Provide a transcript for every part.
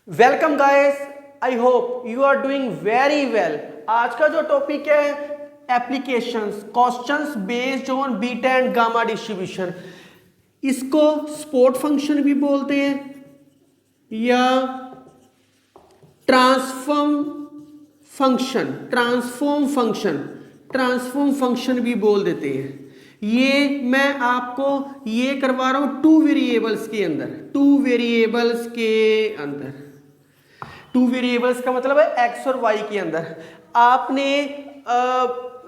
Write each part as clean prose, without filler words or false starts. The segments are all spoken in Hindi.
Welcome guys, I hope you are doing very well. आज का जो टॉपिक है applications questions based on beta and gamma distribution. इसको सपोर्ट फंक्शन भी बोलते हैं या ट्रांसफॉर्म फंक्शन भी बोल देते हैं। ये मैं आपको ये करवा रहा हूं टू वेरिएबल्स के अंदर। टू वेरिएबल्स का मतलब है एक्स और वाई के अंदर। आपने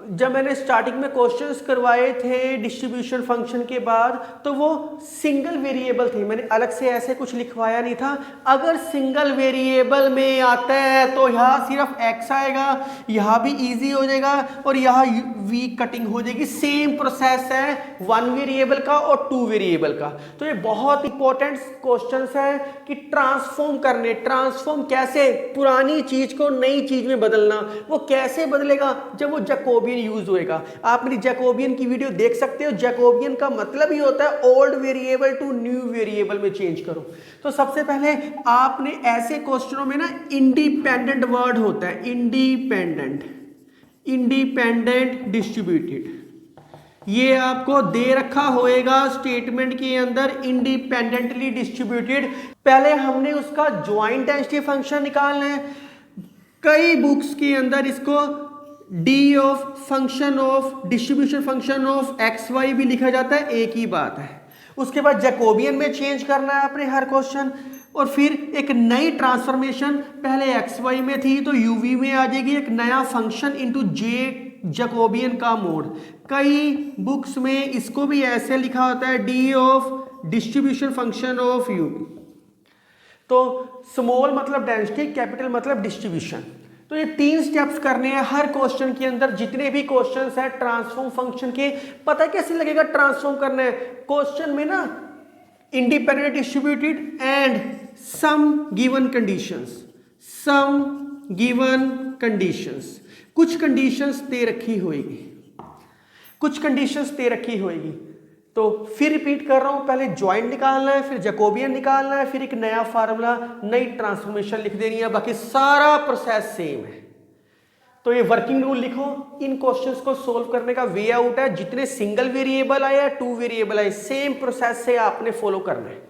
जब मैंने स्टार्टिंग में क्वेश्चंस करवाए थे डिस्ट्रीब्यूशन फंक्शन के बाद, तो वो सिंगल वेरिएबल थे, मैंने अलग से ऐसे कुछ लिखवाया नहीं था। अगर सिंगल वेरिएबल में आता है तो यहाँ सिर्फ एक्स आएगा, यहाँ भी इजी हो जाएगा और यहाँ वी कटिंग हो जाएगी। सेम प्रोसेस है वन वेरिएबल का और टू वेरिएबल का। तो ये बहुत इंपॉर्टेंट क्वेश्चंस है कि ट्रांसफॉर्म कैसे, पुरानी चीज को नई चीज में बदलना। वो कैसे बदलेगा? जब वो जैकोबियन यूज होएगा। आप मेरी जैकोबियन की वीडियो देख सकते हो। जैकोबियन का मतलब ही होता है old variable to new variable में चेंज करो। तो सबसे पहले आपने ऐसे क्वेश्चनों में ना इंडिपेंडेंट वर्ड होता है, इंडिपेंडेंट डिस्ट्रीब्यूटेड, ये आपको दे रखा होएगा स्टेटमेंट के अंदर, इंडिपेंडेंटली डिस्ट्रीब्यूटेड। पहले हमने उसका ज्वाइंट डेंसिटी फंक्शन निकालना है। कई बुक्स के अंदर इसको D of function of distribution function of X Y भी लिखा जाता है, एक ही बात है। उसके बाद जैकोबियन में चेंज करना है अपने हर क्वेश्चन, और फिर एक नई ट्रांसफॉर्मेशन, पहले एक्स वाई में थी तो यूवी में आ जाएगी, एक नया फंक्शन इनटू जे जैकोबियन का मोड। कई बुक्स में इसको भी ऐसे लिखा होता है D of distribution function of UV. तो स्मॉल मतलब डेंसिटी, कैपिटल मतलब डिस्ट्रीब्यूशन। तो ये तीन स्टेप्स करने हैं हर क्वेश्चन के अंदर। जितने भी क्वेश्चंस हैं ट्रांसफॉर्म फंक्शन के, पता कैसे लगेगा ट्रांसफॉर्म करना है? क्वेश्चन में ना independent distributed and some given conditions, कुछ कंडीशंस दे रखी होगी। तो फिर रिपीट कर रहा हूं, पहले ज्वाइंट निकालना है, फिर जैकोबियन निकालना है, फिर एक नया फार्मूला, नई ट्रांसफॉर्मेशन लिख देनी है, बाकी सारा प्रोसेस सेम है। तो ये वर्किंग रूल लिखो। इन क्वेश्चंस को सोल्व करने का वे आउट है, जितने सिंगल वेरिएबल आए या टू वेरिएबल आए, सेम प्रोसेस से आपने फॉलो करना है।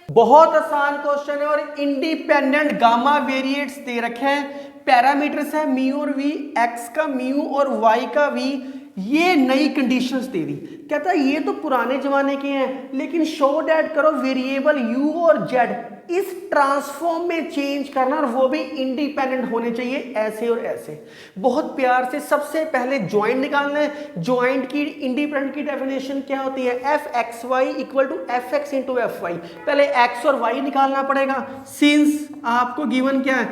बहुत आसान क्वेश्चन है और इंडिपेंडेंट गामा वेरिएट्स दे रखे हैं। पैरामीटर्स है म्यू और वी, एक्स का म्यू और वाई का वी। ये नई कंडीशंस दे दी। कहता है ये तो पुराने जमाने के हैं, लेकिन शो डैट करो वेरिएबल यू और जेड इस ट्रांसफॉर्म में चेंज करना, और वो भी इंडिपेंडेंट होने चाहिए, ऐसे और ऐसे। बहुत प्यार से सबसे पहले ज्वाइंट निकालना है। ज्वाइंट की इंडिपेंडेंट की डेफिनेशन क्या होती है? F X Y equal to F X into F Y. पहले एक्स और वाई निकालना पड़ेगा। सिंस आपको गिवन क्या है,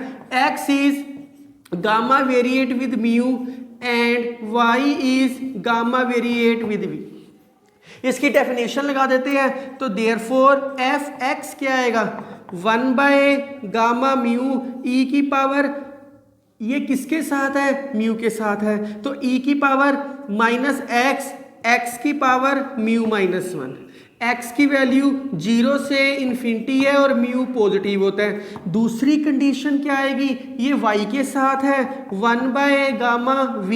X is gamma variate with mu and y is gamma variate with v। इसकी डेफिनेशन लगा देते हैं। तो देयरफॉर एफ एक्स क्या आएगा? 1 बाय गामा म्यू ई की पावर, ये किसके साथ है? म्यू के साथ है, तो ई की पावर माइनस एक्स, एक्स की पावर म्यू माइनस 1। एक्स की वैल्यू 0 से इन्फिनिटी है और म्यू पॉजिटिव होता है। दूसरी कंडीशन क्या आएगी? ये y के साथ है, 1 बाय गामा v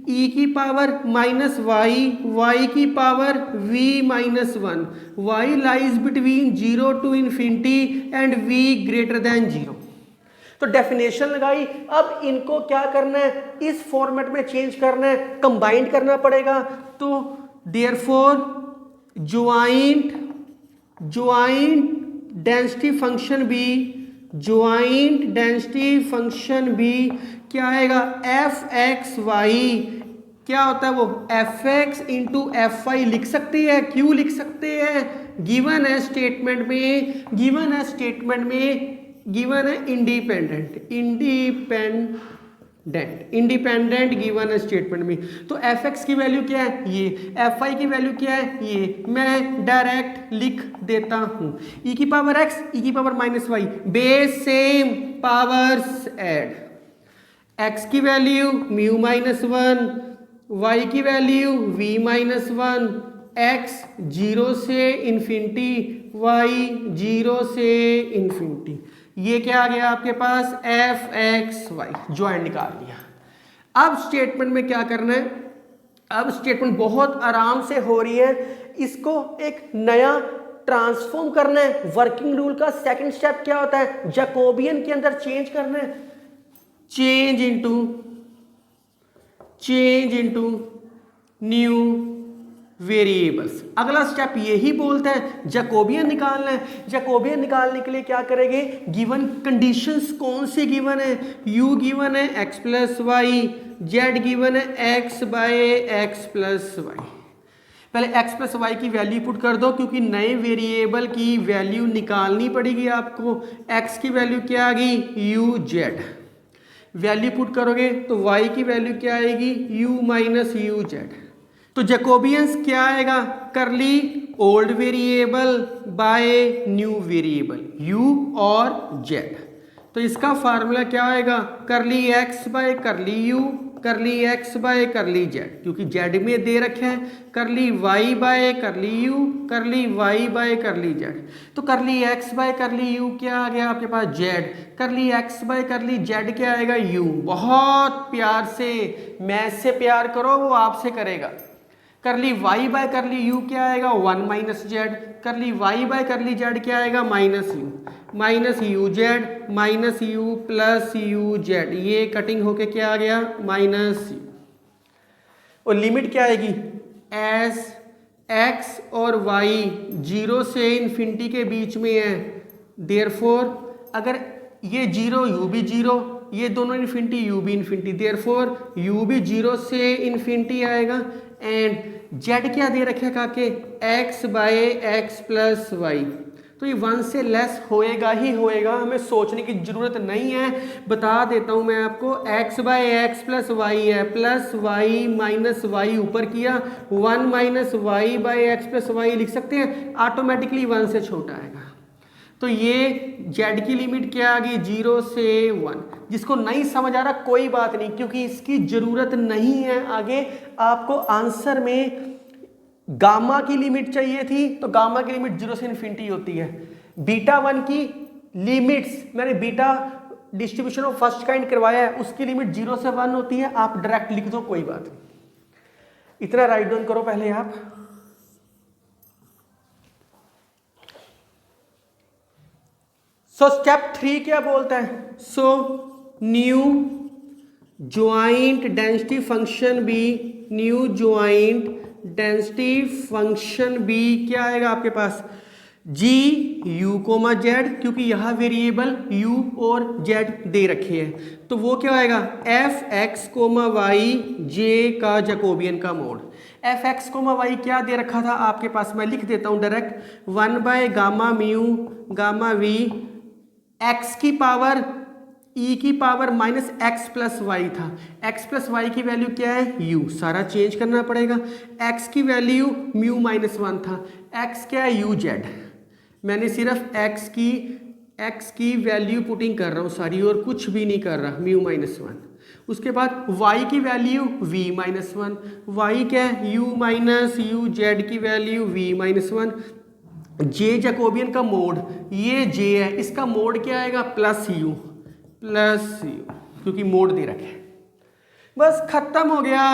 e की पावर माइनस y की power v minus 1। y lies between 0 to infinity and v greater than 0। तो डेफिनेशन लगाई। अब इनको क्या करना है? इस फॉर्मेट में चेंज करना है, कंबाइंड करना पड़ेगा। तो देयरफॉर ज्वाइंट डेंसिटी फंक्शन भी क्या आएगा? एफ एक्स वाई क्या होता है? वो F X into F Y लिख सकते हैं। क्यों लिख सकते हैं? गिवन है स्टेटमेंट में इंडिपेंडेंट गिवन है स्टेटमेंट में। तो एफ एक्स की वैल्यू क्या है? ये। एफ आई की वैल्यू क्या है? ये। मैं डायरेक्ट लिख देता हूं, ई की पावर एक्स, ई की power minus Y, base same, powers add. X की वैल्यू म्यू माइनस 1, वाई की वैल्यू वी माइनस 1, एक्स 0 से इन्फिनिटी, वाई 0 से इन्फिनिटी, ये क्या आ गया आपके पास एफ एक्स वाई, ज्वाइंट निकाल लिया। अब स्टेटमेंट में क्या करना है, अब स्टेटमेंट बहुत आराम से हो रही है, इसको एक नया ट्रांसफॉर्म करना है। वर्किंग रूल का सेकंड स्टेप क्या होता है, जैकोबियन के अंदर चेंज करना है, चेंज इनटू न्यू वेरिएबल्स। अगला स्टेप यही बोलता है जैकोबियन निकालना है। जैकोबियन निकालने के लिए क्या करेंगे, गिवन कंडीशंस कौन सी गिवन है, u गिवन है x plus Y, z given है x by X plus Y. पहले x प्लस वाई की वैल्यू पुट कर दो, क्योंकि नए वेरिएबल की वैल्यू निकालनी पड़ेगी आपको। x की वैल्यू क्या आ गई u z, वैल्यू पुट करोगे तो y की वैल्यू क्या आएगी u माइनस यू जेड। तो जैकोबियंस क्या आएगा, करली old variable by new variable u और z। तो इसका फार्मूला क्या आएगा, करली x बाय करली u, करली x बाय करली z, क्योंकि z में दे रखे हैं, करली y बाय करली u, करली y बाय करली z। तो करली x बाय करली u क्या आ गया आपके पास z, करली x बाय करली z क्या आएगा u। बहुत प्यार से, मैथ से प्यार करो वो आपसे करेगा। करली y बाय करली u क्या आएगा 1 माइनस जेड, करली y बाय करली z क्या आएगा minus you Z minus you plus you Z, ये कटिंग होके क्या आ गया माइनस यू। और लिमिट क्या आएगी, एस एक्स और y 0 से इन्फिनिटी के बीच में है, देयरफॉर अगर ये 0 u भी 0, ये दोनों इन्फिनिटी u भी इन्फिनिटी, देयरफॉर u भी 0 से इन्फिनिटी आएगा। एंड z क्या दे रखे काके, x by X plus Y. तो ये 1 से लेस होएगा ही होएगा, हमें सोचने की जरूरत नहीं है। बता देता हूं मैं आपको, x by X plus Y है, प्लस वाई माइनस वाई ऊपर किया, 1 minus Y by X plus Y लिख सकते हैं, ऑटोमेटिकली 1 से छोटा आएगा। तो ये z की लिमिट क्या आ गई 0 से 1। जिसको नहीं समझ आ रहा कोई बात नहीं, क्योंकि इसकी जरूरत नहीं है। आगे आपको आंसर में गामा की लिमिट चाहिए थी, तो गामा की लिमिट 0 से इन्फिनिटी होती है। बीटा 1 की लिमिट्स, मैंने beta distribution of first kind करवाया है, उसकी लिमिट 0 से 1 होती है। आप डायरेक्ट लिख दो, कोई बात नहीं। इतना राइट डाउन करो पहले आप। सो स्टेप 3 क्या बोलता है, so new joint density function be, new joint density function be क्या आएगा आपके पास जी यू कोमा जेड, क्योंकि यह वेरिएबल यू और जेड दे रखे हैं। तो वो क्या आएगा F X comma Y J का जैकोबियन का mod. F X comma Y क्या दे रखा था आपके पास, मैं लिख देता हूं direct, 1 by gamma mu gamma V X की पावर ई की power minus X plus Y था। एक्स प्लस वाई की वैल्यू क्या है यू, सारा चेंज करना पड़ेगा। एक्स की वैल्यू म्यू माइनस 1 था, एक्स क्या है यू जेड, मैंने सिर्फ एक्स की वैल्यू पुटिंग कर रहा हूँ सारी, और कुछ भी नहीं कर रहा, म्यू माइनस 1। उसके बाद y की वैल्यू v माइनस 1, वाई क्या है u माइनस यू जेड की वैल्यू v माइनस 1। जे जैकोबियन का मोड, ये j है, इसका मोड क्या आएगा प्लस यू, क्योंकि मोड दे रखे। बस खत्म हो गया।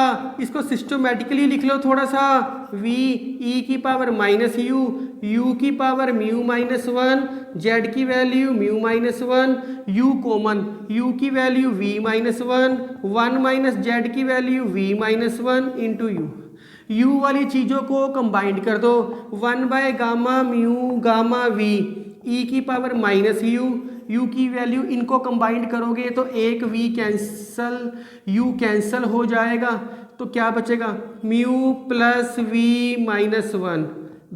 इसको सिस्टमैटिकली लिख लो थोड़ा सा, v e की पावर माइनस यू, u की पावर म्यू माइनस 1, z की value mu minus 1, u common, u की value v minus 1 minus z की value v minus 1 into you. u वाली चीज़ों को कंबाइंड कर दो, 1 by gamma mu gamma v e की पावर माइनस यू की वैल्यू, इनको कंबाइंड करोगे तो एक v कैंसल, u कैंसल हो जाएगा, तो क्या बचेगा mu plus v minus 1,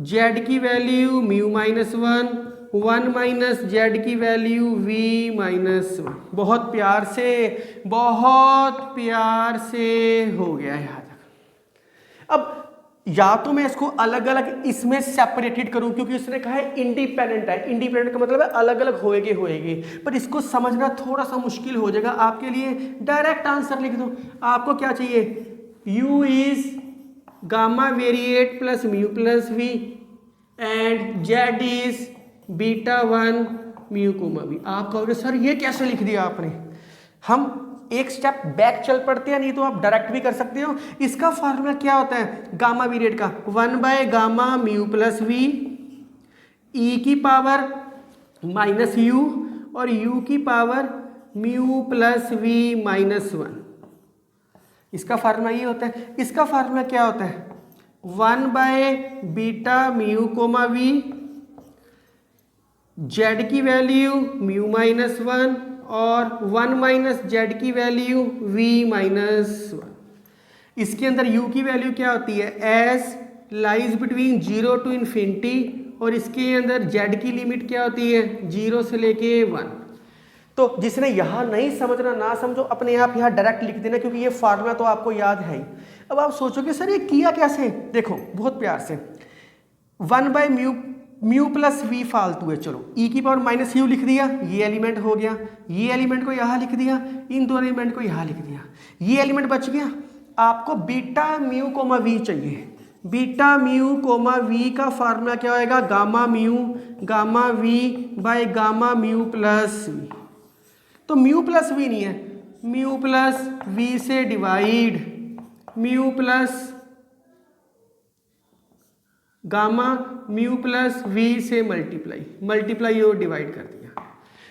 z की value mu minus 1 minus z की वैल्यू v माइनस 1। बहुत प्यार से हो गया यहाँ तक। अब या तो मैं इसको अलग अलग इसमें सेपरेटेड करूं, क्योंकि उसने कहा है इंडिपेंडेंट है, इंडिपेंडेंट का मतलब है अलग अलग होएगे, पर इसको समझना थोड़ा सा मुश्किल हो जाएगा आपके लिए। डायरेक्ट आंसर लिख दो। आपको क्या चाहिए, u is gamma variate plus mu plus v, and Z is beta 1 mu comma V. आप कहोगे सर ये कैसे लिख दिया आपने? हम एक स्टेप बैक चल पड़ते हैं, नहीं तो आप डायरेक्ट भी कर सकते हो। इसका फार्मूला क्या होता है गामा वी रेट का? 1 by gamma mu plus V E की पावर माइनस यू और यू की power mu plus V minus 1। इसका फार्मूला ये होता है। इसका फार्मूला क्या होता है? 1 by beta mu comma V, Z की वैल्यू म्यू माइनस 1 और 1 माइनस जेड की वैल्यू v माइनस 1। इसके अंदर u की वैल्यू क्या होती है? S lies between 0 to infinity और इसके अंदर z की लिमिट क्या होती है? 0 से लेके 1। तो जिसने यहाँ नहीं समझना ना समझो, अपने आप यहाँ डायरेक्ट लिख देना, क्योंकि ये फार्मूला तो आपको याद है ही। अब आप सोचोगे सर ये किया कैसे? देखो बहुत प्यार से 1 बाय म्यू प्लस वी फालतू है, चलो ई की पावर माइनस यू लिख दिया, ये एलिमेंट हो गया। ये एलिमेंट को यहाँ लिख दिया, इन दोनों एलिमेंट को यहाँ लिख दिया, ये एलिमेंट बच गया। आपको बीटा म्यू कोमा वी चाहिए। बीटा म्यू कोमा वी का फार्मूला क्या होएगा? Gamma V by gamma mu plus V. तो म्यू प्लस वी नहीं है, म्यू प्लस वी से divide mu plus gamma mu plus V से मल्टीप्लाई और डिवाइड कर दिया।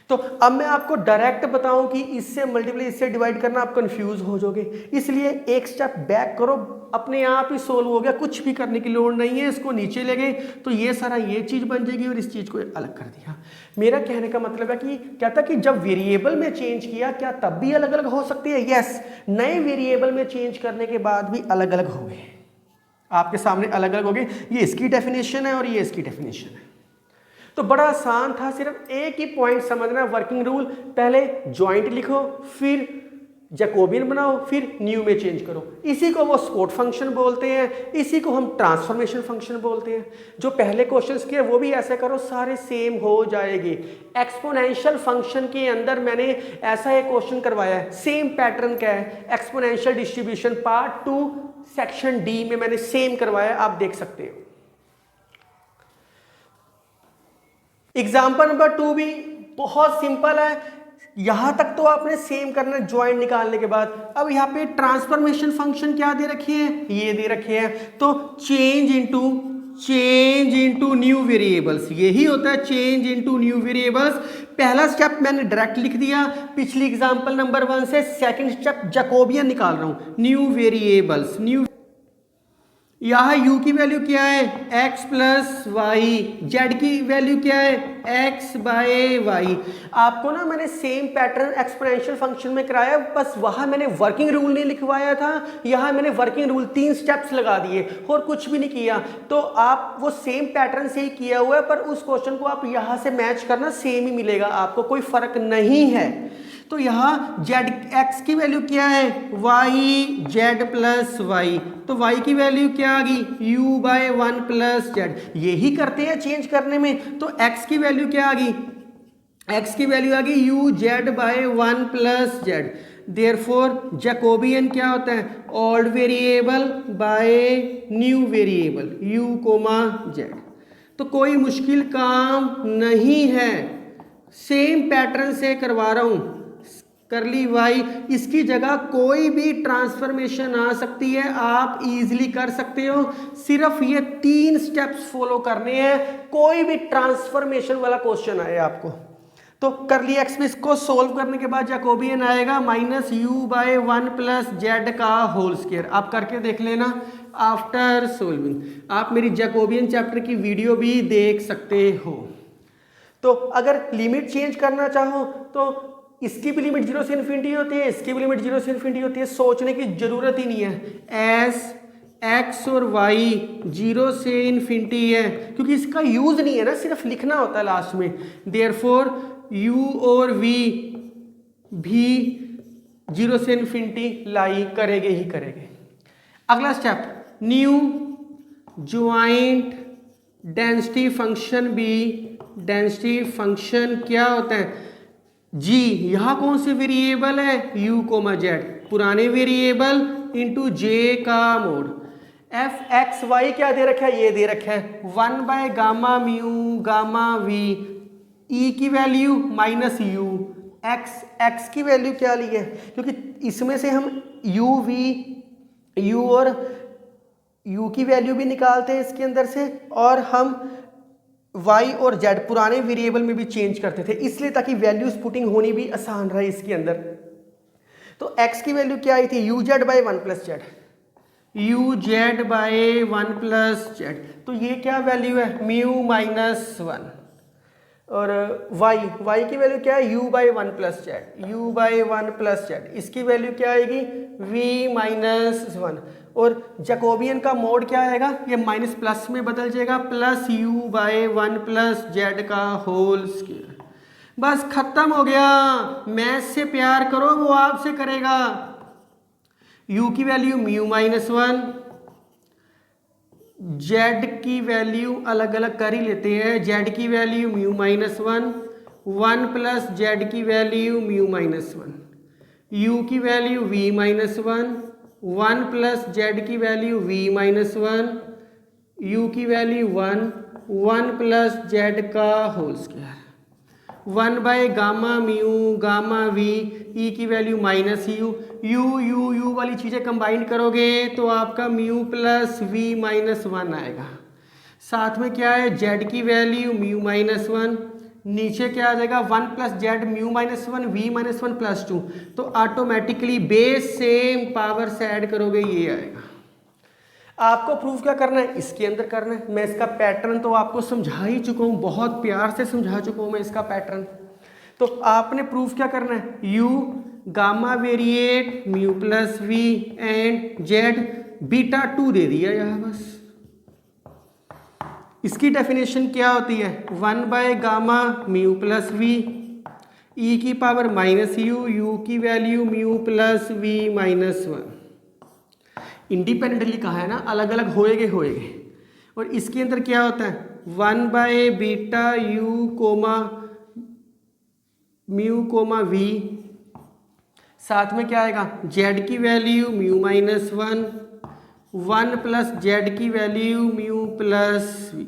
तो अब मैं आपको डायरेक्ट बताऊं कि इससे मल्टीप्लाई इससे डिवाइड करना, आप कंफ्यूज हो जाओगे। इसलिए एक स्टेप बैक करो, अपने आप ही सोल्व हो गया, कुछ भी करने की लोड़ नहीं है। इसको नीचे ले गए तो ये सारा ये चीज बन जाएगी और इस चीज को अलग कर दिया। मेरा कहने का मतलब है कि क्या था कि जब वेरिएबल में चेंज किया क्या तब भी अलग अलग हो सकती है? यस, नए वेरिएबल में चेंज करने के बाद भी अलग अलग हो गए, आपके सामने अलग अलग हो गए। ये इसकी डेफिनेशन है और ये इसकी डेफिनेशन है। तो बड़ा आसान था, सिर्फ एक ही पॉइंट समझना, वर्किंग रूल। पहले जॉइंट लिखो, फिर जैकोबियन बनाओ, फिर न्यू में चेंज करो। इसी को वो स्पोर्ट फंक्शन बोलते हैं, इसी को हम ट्रांसफॉर्मेशन फंक्शन बोलते हैं। जो पहले क्वेश्चंस किए वो भी ऐसे करो, सारे सेम हो जाएंगे। एक्सपोनेंशियल फंक्शन के अंदर मैंने ऐसा एक क्वेश्चन करवाया है, सेम पैटर्न का है। Exponential distribution part 2 section D में मैंने सेम करवाया, आप देख सकते हो। एग्जाम्पल नंबर 2 भी बहुत सिंपल है, यहां तक तो आपने सेम करना है ज्वाइंट निकालने के बाद। अब यहाँ पे ट्रांसफॉर्मेशन फंक्शन क्या दे रखे हैं? ये दे रखे हैं। तो चेंज इनटू न्यू वेरिएबल्स, यही होता है चेंज इनटू न्यू वेरिएबल्स। पहला स्टेप मैंने डायरेक्ट लिख दिया पिछली एग्जांपल नंबर 1 से। सेकंड स्टेप जैकोबियन निकाल रहा हूं, न्यू वेरिएबल्स। यहाँ u की वैल्यू क्या है? x plus Y. जेड की वैल्यू क्या है? x by Y. आपको ना मैंने सेम पैटर्न एक्सपोनेंशियल फंक्शन में कराया, बस वहाँ मैंने वर्किंग रूल नहीं लिखवाया था, यहाँ मैंने वर्किंग रूल 3 स्टेप्स लगा दिए और कुछ भी नहीं किया। तो आप वो सेम पैटर्न से ही किया हुआ है, पर उस क्वेश्चन को आप यहाँ से मैच करना, सेम ही मिलेगा आपको, कोई फर्क नहीं है। तो यहाँ जेड एक्स की वैल्यू क्या है? Y Z plus Y. तो वाई की वैल्यू क्या आ गई? U by 1 plus Z. यही करते हैं चेंज करने में। तो एक्स की वैल्यू क्या आ गई? एक्स की वैल्यू आ गई U Z by 1 plus Z. Therefore Jacobian क्या होता है? Old variable by new variable U comma Z. तो कोई मुश्किल काम नहीं है, सेम पैटर्न से करवा रहा हूं। करली वाई, इसकी जगह कोई भी ट्रांसफॉर्मेशन आ सकती है, आप इजीली कर सकते हो। सिर्फ ये 3 स्टेप्स फॉलो करने हैं, कोई भी ट्रांसफॉर्मेशन वाला क्वेश्चन आए आपको। तो करली एक्स में इसको सोल्व करने के बाद जैकोबियन आएगा minus U by 1 plus Z का होल स्क्वायर। आप करके देख लेना आफ्टर सोल्विंग। आप मेरी जैकोबियन चैप्टर की वीडियो भी देख सकते हो। तो अगर लिमिट चेंज करना चाहो तो इसकी भी लिमिट 0 से इन्फिनिटी होती है, इसकी भी लिमिट 0 से इन्फिनिटी होती है, सोचने की जरूरत ही नहीं है। एस एक्स और वाई 0 से इन्फिनिटी है, क्योंकि इसका यूज नहीं है ना, सिर्फ लिखना होता है लास्ट में। देयरफॉर यू और वी भी 0 से इन्फिनिटी लाई करेंगे ही करेंगे। अगला step, new joint density function be. Density function क्या होता है? जी, यहाँ कौन सी वेरिएबल है? u कोमा जेड, पुराने वेरिएबल इंटू जे का मोड। एफ एक्स वाई क्या दे रखा है, ये दे रखा है 1 by gamma mu gamma V, E की वैल्यू माइनस यू, एक्स की वैल्यू क्या ली है, क्योंकि इसमें से हम यू वी यू और यू की वैल्यू भी निकालते हैं इसके अंदर से, और हम y और z पुराने वेरिएबल में भी चेंज करते थे, इसलिए ताकि वैल्यूज पुटिंग होनी भी आसान रहे इसके अंदर। तो x की वैल्यू क्या आई थी, you Z by one plus Z, you Z by one plus Z, तो ये क्या वैल्यू है, म्यू माइनस वन। और y की वैल्यू क्या है, u by one plus Z, you by one plus Z, इसकी वैल्यू क्या आएगी, v माइनस वन। और जैकोबियन का मोड क्या आएगा, ये माइनस प्लस में बदल जाएगा, plus u by one plus Z का होल स्क्वायर। बस खत्म हो गया, मैथ से प्यार करो वो आपसे करेगा। u की value mu minus one, z की वैल्यू अलग अलग कर ही लेते हैं, z की value mu minus one, one plus Z की value mu minus one, u की value v minus one plus Z की value v minus one, u की वैल्यू वन प्लस जेड का whole square, 1 by gamma mu gamma V, E की वैल्यू माइनस यू वाली चीज़ें कंबाइन करोगे तो आपका mu plus V minus one आएगा। साथ में क्या है, जेड की वैल्यू म्यू माइनस वन, नीचे क्या आ जाएगा, 1 plus Z mu minus one V minus one plus two, तो ऑटोमेटिकली बेस सेम पावर से ऐड करोगे ये आएगा। आपको प्रूफ क्या करना है, इसके अंदर करना है। मैं इसका पैटर्न तो आपको समझा ही चुका हूँ, बहुत प्यार से समझा चुका हूँ मैं इसका पैटर्न। तो आपने प्रूफ क्या करना है, U gamma variate mu plus V and Z beta two दे दिया यहाँ बस। इसकी डेफिनेशन क्या होती है, 1 by gamma mu plus V, E की पावर माइनस यू की value mu plus V minus one. Independently कहा है ना, अलग अलग होएगे। और इसके अंदर क्या होता है, 1 by beta U comma mu comma V, साथ में क्या आएगा, जेड की value mu minus one plus Z की value mu plus V,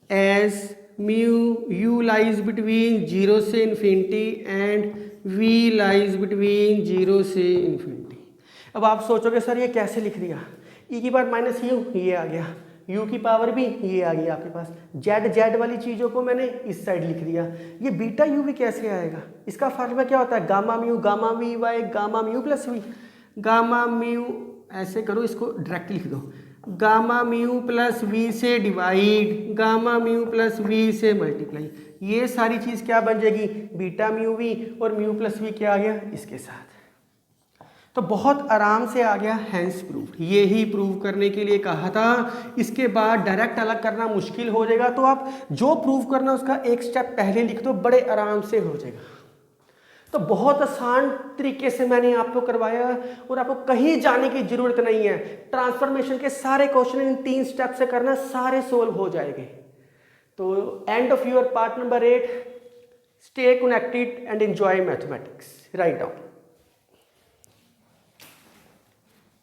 as mu U lies between 0 से infinity and V lies between 0 से इन्फिनिटी। अब आप सोचोगे सर ये कैसे लिख दिया, ई की पावर माइनस यू ये आ गया, यू की पावर भी ये आ गई आपके पास, जेड वाली चीज़ों को मैंने इस साइड लिख दिया, ये बीटा यू भी कैसे आएगा, इसका फार्मूला क्या होता है, gamma mu gamma V by gamma mu plus V, gamma mu ऐसे करो, इसको डायरेक्ट लिख दो, गामा म्यू प्लस वी से divide gamma mu plus V से मल्टीप्लाई, ये सारी चीज़ क्या बन जाएगी, बीटा म्यू वी, और म्यू प्लस वी क्या आ गया इसके साथ। तो बहुत आराम से आ गया, हैंस प्रूफ। ये ही प्रूव करने के लिए कहा था, इसके बाद डायरेक्ट अलग करना मुश्किल हो जाएगा, तो आप जो प्रूव करना उसका एक स्टेप पहले लिख दो, बड़े आराम से हो जाएगा। तो बहुत आसान तरीके से मैंने आपको करवाया और आपको कहीं जाने की जरूरत नहीं है। ट्रांसफॉर्मेशन के सारे क्वेश्चन इन 3 स्टेप से करना, सारे सोल्व हो जाएंगे। तो end of your part number 8, stay connected and enjoy mathematics. Write down.